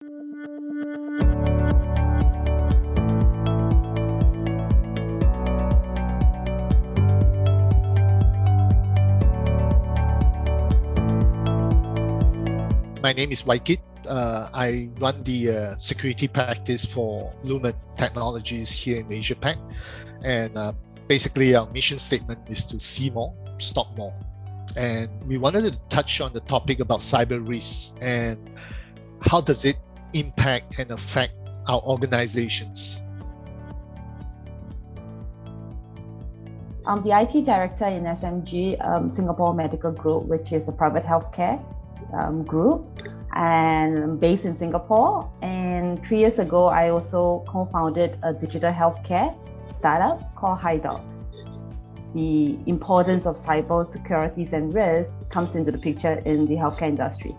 My name is Waikit. I run the security practice for Lumen Technologies here in Asia Pac. And basically, our mission statement is to see more, stop more. And we wanted to touch on the topic about cyber risks and how does it impact and affect our organizations. I'm the IT director in SMG Singapore Medical Group, which is a private healthcare group, and I'm based in Singapore. And 3 years ago, I also co-founded a digital healthcare startup called HiDoc. The importance of cyber securities and risk comes into the picture in the healthcare industry.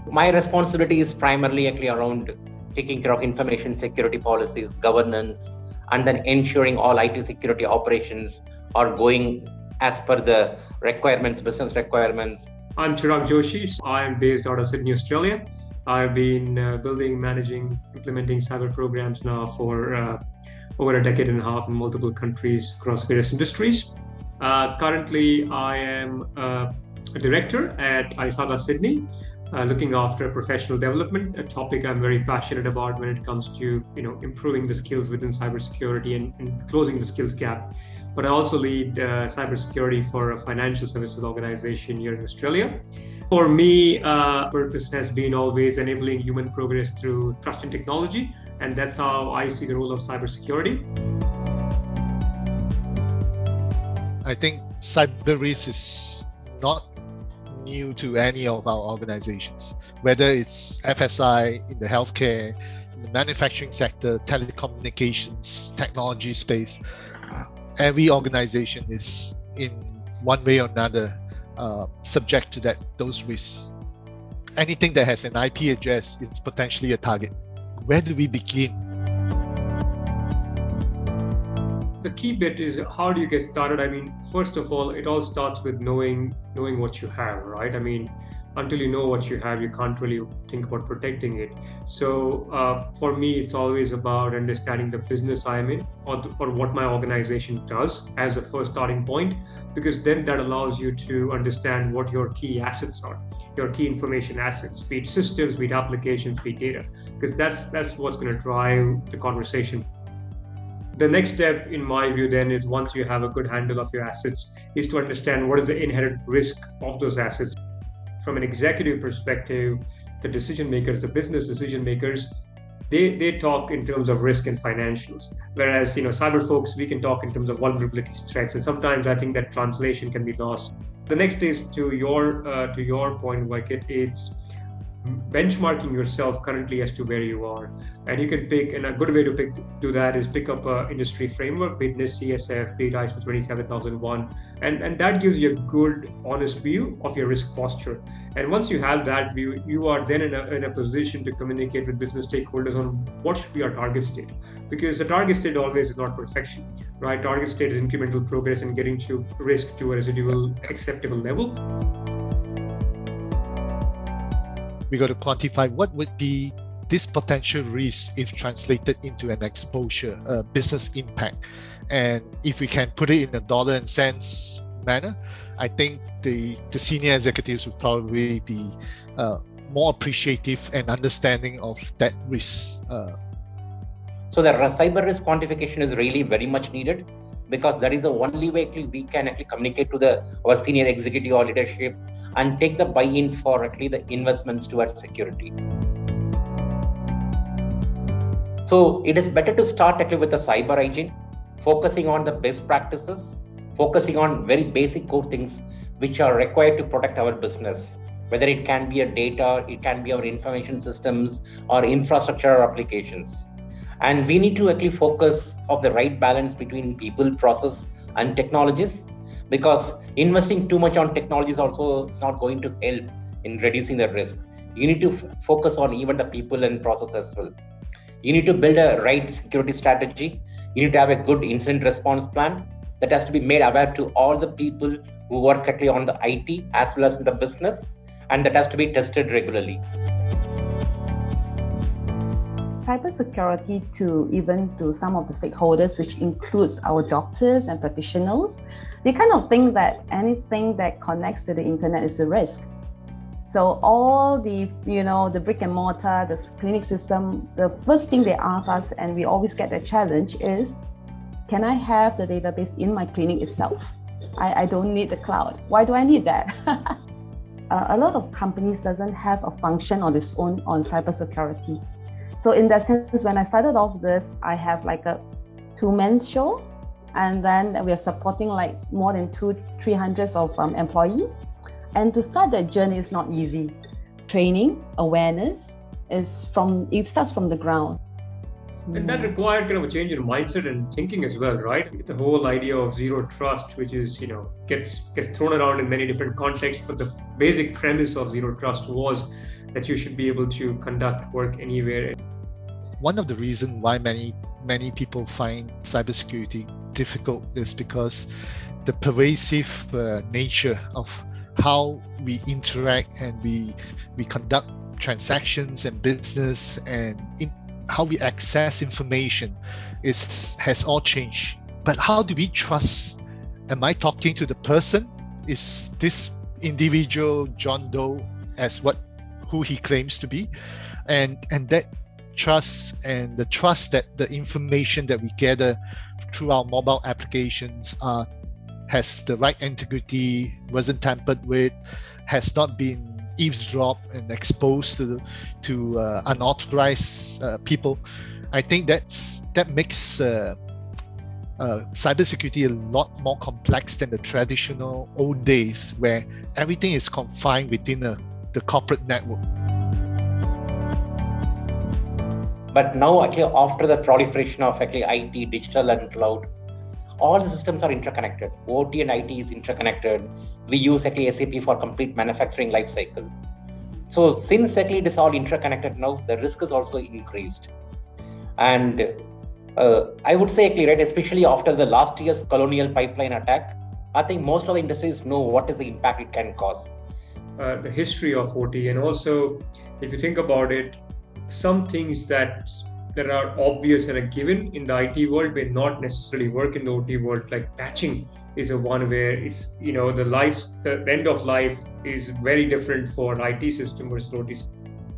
My responsibility is primarily actually around taking care of information security policies, governance, and then ensuring all IT security operations are going as per the requirements, business requirements. I'm Chirag Joshi. I am based out of Sydney, Australia. I've been building, managing, implementing cyber programs now for over a decade and a half in multiple countries across various industries. Currently, I am a director at ISAGA Sydney, looking after professional development, a topic I'm very passionate about when it comes to improving the skills within cybersecurity and closing the skills gap. But I also lead cybersecurity for a financial services organization here in Australia. For me, purpose has been always enabling human progress through trust in technology, and that's how I see the role of cybersecurity. I think cyber risk is not new to any of our organizations, whether it's FSI, in the healthcare, in the manufacturing sector, telecommunications, technology space. Every organization is in one way or another subject to those risks. Anything that has an IP address is potentially a target. Where do we begin? The key bit is how do you get started? I mean, first of all, it all starts with knowing what you have, right? I mean, until you know what you have, you can't really think about protecting it. So for me, it's always about understanding the business I'm in or what my organization does as a first starting point, because then that allows you to understand what your key assets are, your key information assets, be it systems, be it applications, be it data, because that's what's going to drive the conversation. The next step, in my view, then, is once you have a good handle of your assets, is to understand what is the inherent risk of those assets. From an executive perspective, the decision makers, the business decision makers, they talk in terms of risk and financials. Whereas, cyber folks, we can talk in terms of vulnerabilities, threats, and sometimes I think that translation can be lost. The next is to your point, Waikit, it's benchmarking yourself currently as to where you are, and you can pick, and a good way to do that is pick up an industry framework, be it NIST, CSF, be it ISO 27001, and that gives you a good, honest view of your risk posture. And once you have that view, you are then in a position to communicate with business stakeholders on what should be our target state, because the target state always is not perfection, right? Target state is incremental progress and getting to risk to a residual acceptable level. We got to quantify what would be this potential risk if translated into an exposure, a business impact. And if we can put it in a dollar and cents manner, I think the senior executives would probably be more appreciative and understanding of that risk. So the cyber risk quantification is really very much needed, because that is the only way we can actually communicate to our senior executive or leadership and take the buy-in for actually the investments towards security. So it is better to start actually with the cyber hygiene, focusing on the best practices, focusing on very basic core things which are required to protect our business, whether it can be a data, it can be our information systems or infrastructure or applications. And we need to actually focus on the right balance between people, process, and technologies, because investing too much on technology is also not going to help in reducing the risk. You need to focus on even the people and process as well. You need to build a right security strategy. You need to have a good incident response plan that has to be made aware to all the people who work actually on the IT as well as in the business, and that has to be tested regularly. cybersecurity to some of the stakeholders, which includes our doctors and practitioners, they kind of think that anything that connects to the internet is a risk. So all the brick and mortar, the clinic system, the first thing they ask us, and we always get the challenge is, can I have the database in my clinic itself? I don't need the cloud. Why do I need that? A lot of companies doesn't have a function on its own on cybersecurity. So in that sense, when I started off this, I have like a two-man show, and then we are supporting like more than 200-300 of employees. And to start that journey is not easy. Training, awareness, it starts from the ground. And that required kind of a change in mindset and thinking as well, right? The whole idea of zero trust, which is, gets thrown around in many different contexts, but the basic premise of zero trust was that you should be able to conduct work anywhere. One of the reasons why many people find cybersecurity difficult is because the pervasive nature of how we interact and we conduct transactions and business and how we access information has all changed. But how do we trust? Am I talking to the person? Is this individual John Doe as who he claims to be? And that trust and the trust that the information that we gather through our mobile applications has the right integrity, wasn't tampered with, has not been eavesdropped and exposed to unauthorized people. I think that makes cybersecurity a lot more complex than the traditional old days where everything is confined within the corporate network. But now actually after the proliferation of actually IT, digital and cloud, all the systems are interconnected. OT and IT is interconnected. We use actually SAP for complete manufacturing life cycle. So since actually it is all interconnected now, the risk is also increased. And I would say actually, right, especially after the last year's Colonial Pipeline attack, I think most of the industries know what is the impact it can cause. The history of OT, and also if you think about it, some things that are obvious and are given in the IT world may not necessarily work in the OT world. Like patching is a one where it's, the end of life is very different for an IT system versus OT system.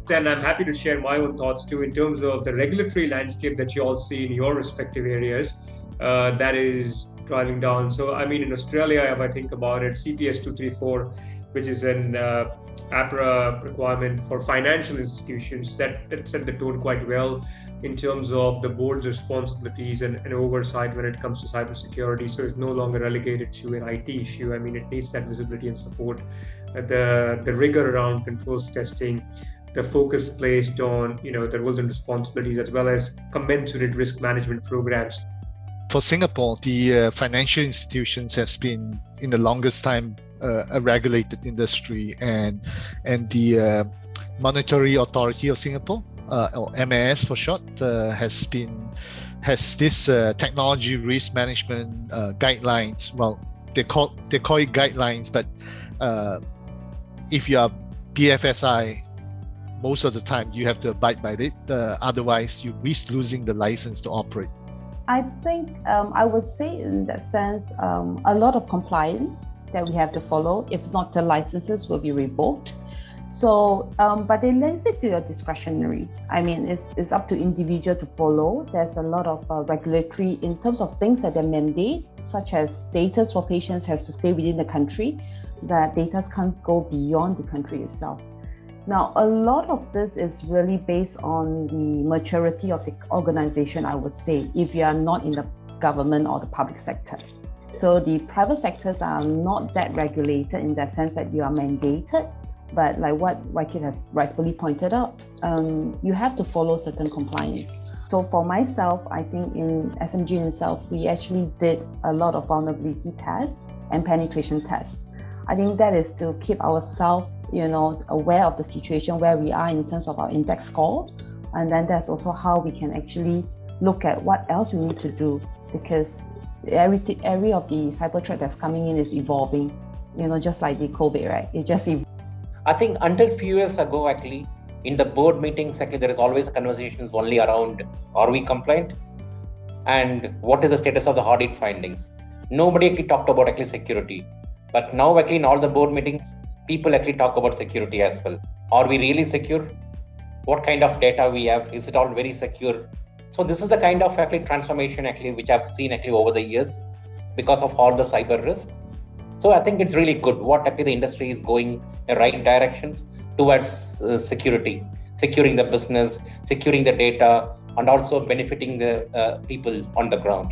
And I'm happy to share my own thoughts too in terms of the regulatory landscape that you all see in your respective areas that is driving down. So I mean, in Australia, if I think about it, CPS 234, which is an APRA requirement for financial institutions, that set the tone quite well in terms of the board's responsibilities and oversight when it comes to cybersecurity. So it's no longer relegated to an IT issue. I mean, it needs that visibility and support. The rigor around controls testing, the focus placed on the roles and responsibilities, as well as commensurate risk management programs. For Singapore, the financial institutions has been in the longest time a regulated industry, and the Monetary Authority of Singapore, or MAS for short, has this technology risk management guidelines. Well, they call it guidelines, but if you are BFSI, most of the time you have to abide by it. Otherwise, you risk losing the license to operate. I think I would say in that sense, a lot of compliance that we have to follow. If not, the licenses will be revoked. So, but they leave it to your discretionary. I mean, it's up to individual to follow. There's a lot of regulatory in terms of things that they mandate, such as data for patients has to stay within the country, that data can't go beyond the country itself. Now, a lot of this is really based on the maturity of the organization, I would say, if you are not in the government or the public sector. So the private sectors are not that regulated in that sense that you are mandated, but like what Waikid has rightfully pointed out, you have to follow certain compliance. So for myself, I think in SMG itself, we actually did a lot of vulnerability tests and penetration tests. I think that is to keep ourselves, aware of the situation where we are in terms of our index score. And then that's also how we can actually look at what else we need to do, because every of the cyber threat that's coming in is evolving, just like the COVID, right? It just evolves. I think until few years ago, actually, In the board meetings, actually, there is always a conversation only around, are we compliant? And what is the status of the audit findings? Nobody actually talked about actually security. But now actually in all the board meetings, people actually talk about security as well. Are we really secure? What kind of data we have? Is it all very secure? So this is the kind of actually transformation actually which I've seen actually over the years because of all the cyber risks. So I think it's really good what actually the industry is going in right directions towards security, securing the business, securing the data, and also benefiting the people on the ground.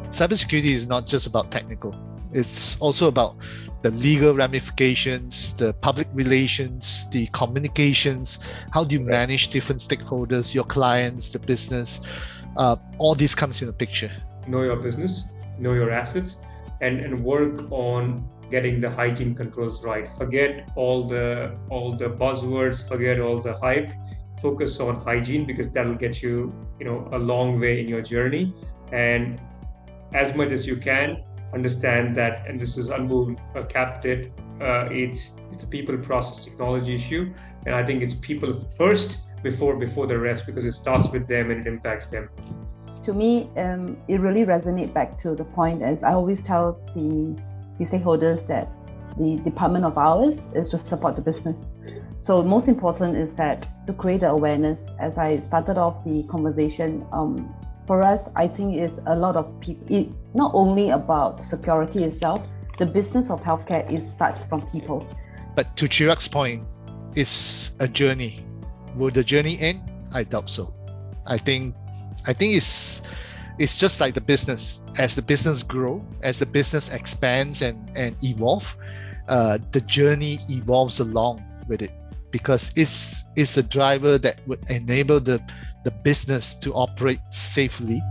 Cybersecurity is not just about technical. It's also about the legal ramifications, the public relations, the communications. How do you manage different stakeholders, your clients, the business? All this comes in the picture. Know your business, know your assets, and work on getting the hygiene controls right. Forget all the buzzwords, forget all the hype. Focus on hygiene, because that will get you, a long way in your journey. And as much as you can, understand that, and this is Anbu capped it, it's a people, process, technology issue, and I think it's people first before the rest, because it starts with them and it impacts them. To me, it really resonates back to the point, as I always tell the stakeholders, that the department of ours is to support the business. So most important is that to create the awareness. As I started off the conversation, for us, I think it's a lot of people. It's not only about security itself. The business of healthcare starts from people. But to Chirag's point, it's a journey. Will the journey end? I doubt so. I think it's just like the business. As the business grow, as the business expands and evolve, the journey evolves along with it, because it's a driver that would enable the business to operate safely.